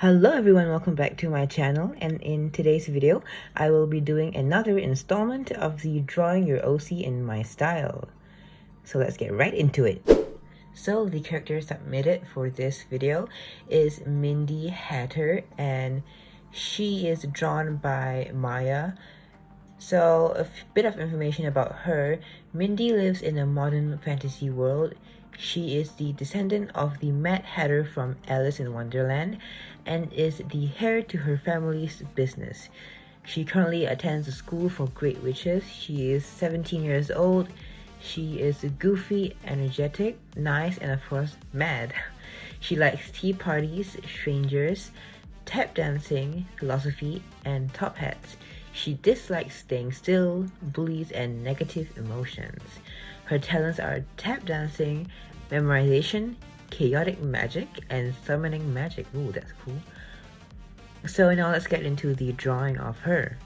Hello everyone, welcome back to my channel, and in today's video I will be doing another installment of the drawing your OC in my style. So let's get right into it. So the character submitted for this video is Mindy Hatter, and she is drawn by Maya. So a bit of information about her. Mindy lives in a modern fantasy world. She is the descendant of the Mad Hatter from Alice in Wonderland and is the heir to her family's business. She currently attends a school for great witches. She is 17 years old. She is goofy, energetic, nice, and of course, mad. She likes tea parties, strangers, tap dancing, philosophy, and top hats. She dislikes staying still, bullies, and negative emotions. Her talents are tap dancing, memorization, chaotic magic, and summoning magic. Ooh, that's cool. So now let's get into the drawing of her.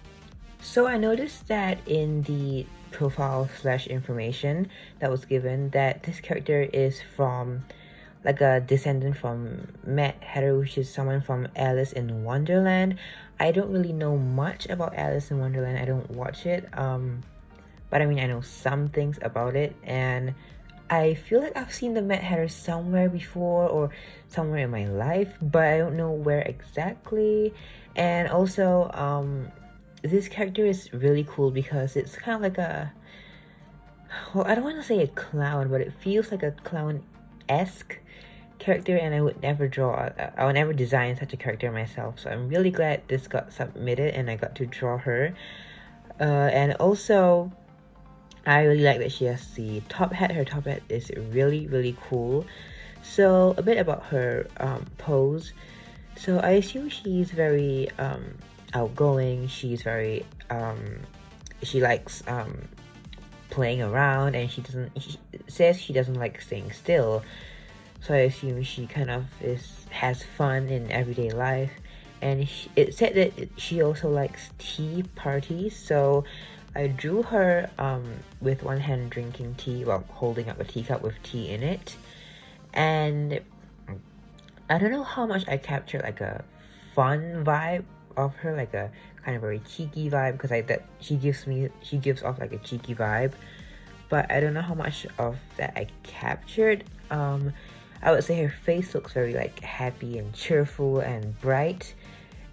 So I noticed that in the profile / information that was given that this character is from like a descendant from Mad Hatter, which is someone from Alice in Wonderland. I don't really know much about Alice in Wonderland. I don't watch it. But I mean, I know some things about it, and I feel like I've seen the Mad Hatter somewhere before or somewhere in my life, but I don't know where exactly. And also, this character is really cool because it's kind of like a, well, I don't want to say a clown, but it feels like a clown-esque character, and I would never design such a character myself. So I'm really glad this got submitted and I got to draw her. And also, I really like that she has the top hat. Her top hat is really cool. So a bit about her pose. So I assume she's very outgoing. She's very she likes playing around, and she says she doesn't like staying still. So I assume she kind of has fun in everyday life. And it said that she also likes tea parties. So I drew her with one hand drinking tea while holding up a teacup with tea in it. And I don't know how much I captured like a fun vibe of her, like a kind of very cheeky vibe, because she gives off like a cheeky vibe. But I don't know how much of that I captured. I would say her face looks very like happy and cheerful and bright.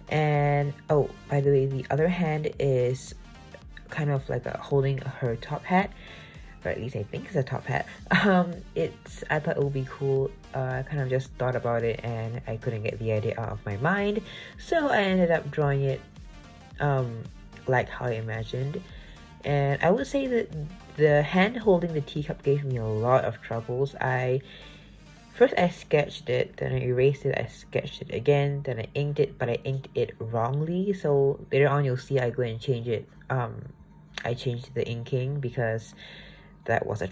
And oh, by the way, the other hand is kind of like holding her top hat, or at least I think it's a top hat. I thought it would be cool. I kind of just thought about it and I couldn't get the idea out of my mind, so I ended up drawing it like how I imagined. And I would say that the hand holding the teacup gave me a lot of troubles. First I sketched it, then I erased it, I sketched it again, then I inked it, but I inked it wrongly. So later on you'll see I go and change it. I changed the inking because that was a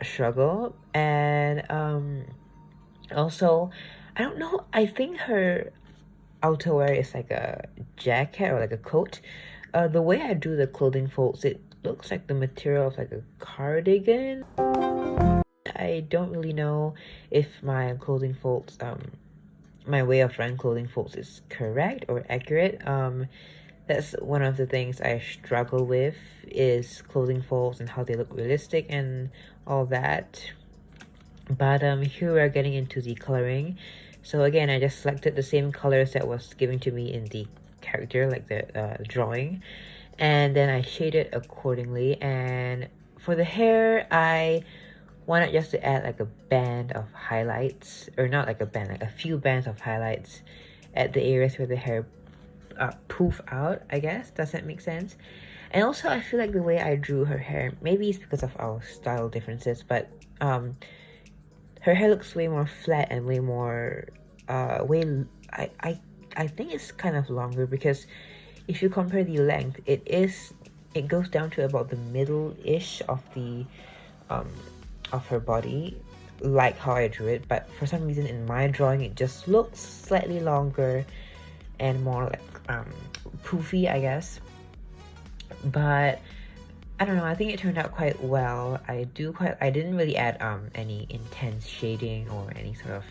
struggle. And also, I don't know, I think her outerwear is like a jacket or like a coat. The way I drew the clothing folds, it looks like the material of like a cardigan. I don't really know if my clothing folds, my way of drawing clothing folds is correct or accurate. That's one of the things I struggle with, is clothing folds and how they look realistic and all that. But here we're getting into the coloring. So again, I just selected the same colors that was given to me in the character, like the drawing, and then I shaded accordingly. And for the hair, I wanted just to add like a band of highlights, or not like a band, like a few bands of highlights at the areas where the hair poof out, I guess. Does that make sense? And also, I feel like the way I drew her hair, maybe it's because of our style differences, but her hair looks way more flat and way more I think it's kind of longer, because if you compare the length, it goes down to about the middle-ish of the of her body, like how I drew it. But for some reason in my drawing, it just looks slightly longer and more like poofy, I guess. But I don't know, I think it turned out quite well. I didn't really add any intense shading or any sort of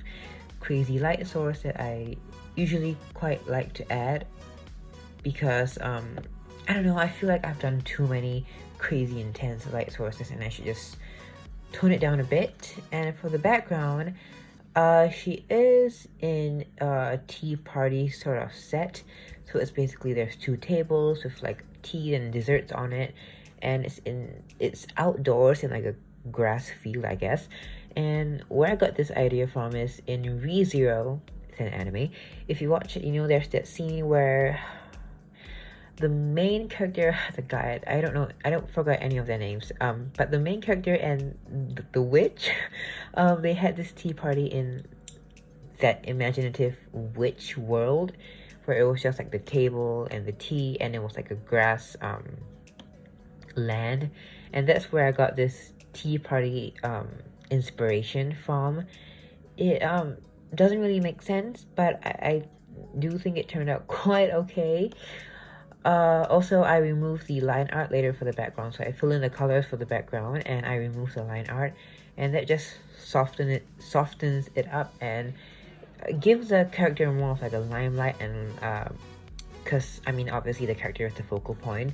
crazy light source that I usually quite like to add because I don't know, I feel like I've done too many crazy intense light sources and I should just tone it down a bit. And for the background, she is in a tea party sort of set. So it's basically there's 2 tables with like tea and desserts on it, and it's outdoors in like a grass field, I guess. And where I got this idea from is in ReZero. It's an anime. If you watch it, you know there's that scene where the main character, the guy, I don't forget any of their names, but the main character and the witch, they had this tea party in that imaginative witch world where it was just like the table and the tea, and it was like a grass land. And that's where I got this tea party inspiration from. It doesn't really make sense, but I do think it turned out quite okay. Also, I removed the line art later for the background, so I fill in the colors for the background and I remove the line art, and that just softens it up and gives the character more of like a limelight. And because I mean obviously the character is the focal point.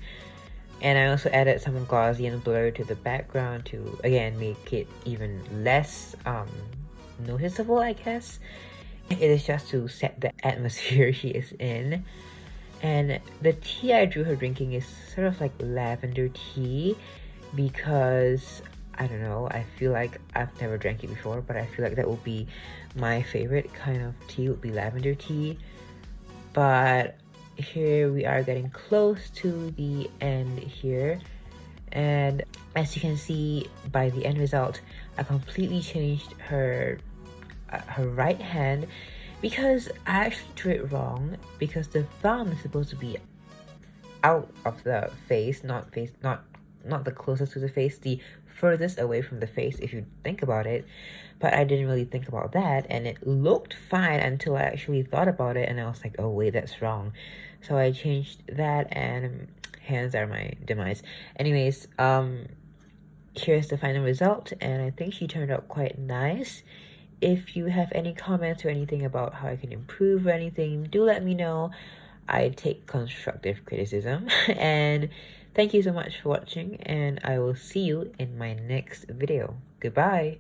And I also added some Gaussian blur to the background to again make it even less noticeable, I guess. It is just to set the atmosphere she is in. And the tea I drew her drinking is sort of like lavender tea because, I don't know, I feel like I've never drank it before, but I feel like that would be my favorite kind of tea, would be lavender tea. But here we are getting close to the end here. And as you can see by the end result, I completely changed her right hand, because I actually drew it wrong, because the thumb is supposed to be out of the face, not the closest to the face, the furthest away from the face if you think about it. But I didn't really think about that, and it looked fine until I actually thought about it, and I was like, oh wait, that's wrong. So I changed that, and hands are my demise. Anyways, here's the final result, and I think she turned out quite nice. If you have any comments or anything about how I can improve or anything, do let me know. I take constructive criticism. And thank you so much for watching, and I will see you in my next video. Goodbye!